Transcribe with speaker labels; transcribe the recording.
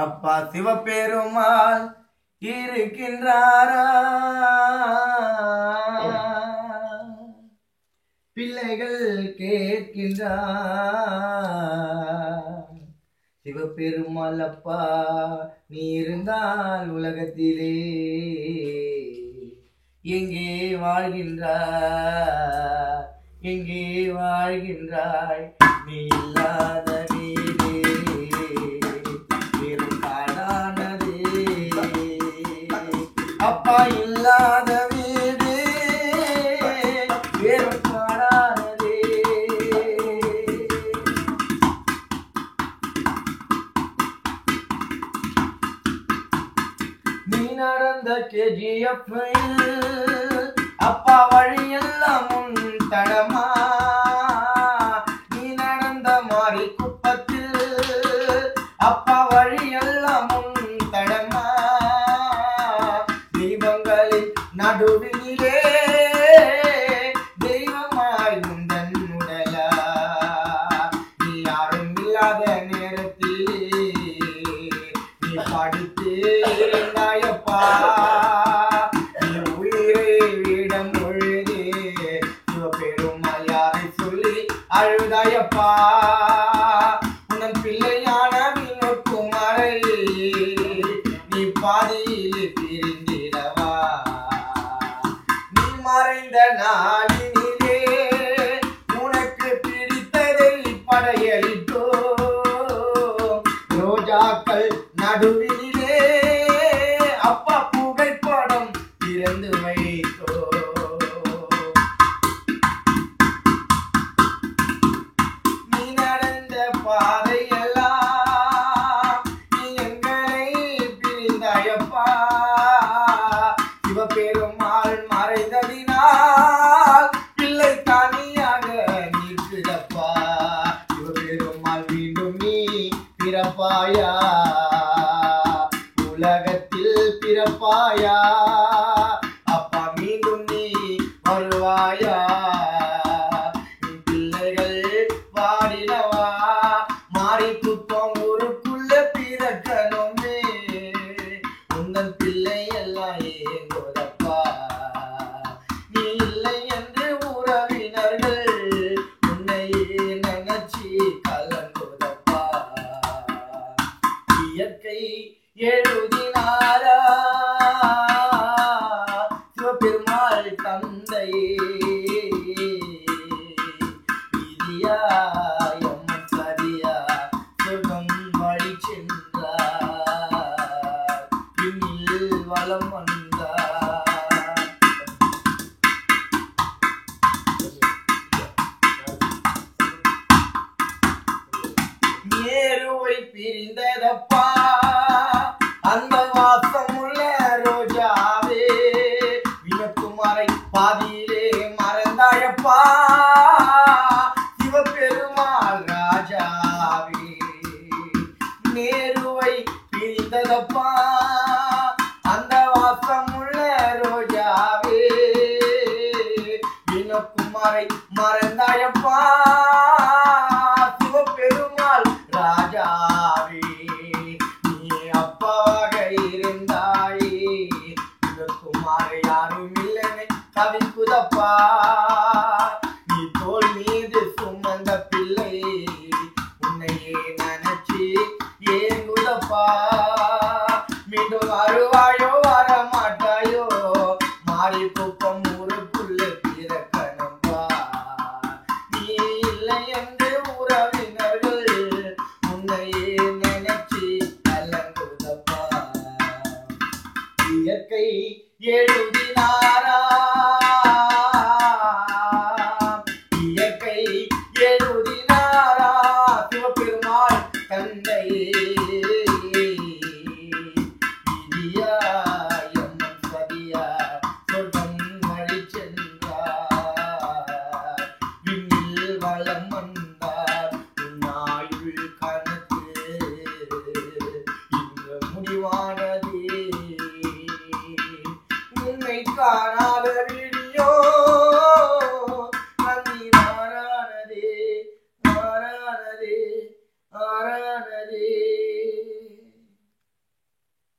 Speaker 1: அப்பா சிவபெருமாள் இருக்கின்றாரா, பிள்ளைகள் கேட்கின்றார். சிவபெருமாள் அப்பா நீ இருந்தால் உலகத்திலே எங்கே வாழ்கின்றாய், எங்கே வாழ்கின்றாய்? நீ இல்லாத வீடு வெறும் காடானது. அப்பா இல்லாத வீடு வெறும் காடானது. நீ நடந்த KGF அப்பா வழியெல்லாம் உன் தடமா. நீ நடந்த மாறி குப்பத்தில் அப்பா வழியெல்லாம் உன் தடமா. தெய்வங்களின் நடுவிலே தெய்வமாய் உந்தன் உடலா. நீ யாரும் இல்லாத நேரத்தில் நீ படித்து இருந்தாயப்பா. நீ உயிரை விடம் பொழுது சிவபெருமாள் யாரை சொல்லி அழுதாயப்பா. உன் பிள்ளையான வினோத்குமாரை நீ பாதியில் பிரிந்திடவா. நீ மறைந்த நாளினிலே உனக்கு பிடித்ததை படையளித்தோ. ரோஜாக்கள் நடுவிலே அப்பா புகைப்படம் திறந்து வைத்தோ. நீ நடந்த பாதையெல்லாம் நீ எங்களை பிரிந்தாயப்பா. சிவபெருமாள் மறைந்ததினால் பிள்ளை தனியாக நிற்குதப்பா. சிவபெருமாள் மீண்டும் நீ பிறப்பாயா, உலகத்தில் பிறப்பாயா. அப்பா மீண்டும் நீ வருவாயா. பிள்ளைகள் பாடினவா மாறி குப்பம் ஊருக்குள்ள பிறக்கணுமே. உந்தன் பிள்ளை எல்லாம் ஏங்கோதப்பா. நீ இல்லை என்று உறவினர்கள் உன்னையே நினைச்சி கலங்கோதப்பா. இயற்கை எழுதினாரா சிவபெருமாள் தந்தை. விதியாயம் சரியா சுகம் வழி சென்றார். பின்னில் வளம் வந்தார். நேருவை பிரிந்ததப்பா அந்த வாசம் உள்ள ரோஜாவே. வினோத்குமாரை பாதியிலே மறந்தாயப்பா. சிவபெருமாள் ராஜாவே நேருவை பிரிந்ததப்பா அந்த வாசம் உள்ள ரோஜாவே. வினோத்குமாரை மறந்தாயப்பா. சிவபெருமாள் ராஜாவே நீ அப்பாவாக இருந்தாயே. வினோத்குமார் யாரும் இல்லைன்னு தவிக்குதப்பா. நீ தோள் மீது சுமந்த பிள்ளை உன்னையே நினைச்சு ஏங்குதப்பா. மீண்டும் வருவாய்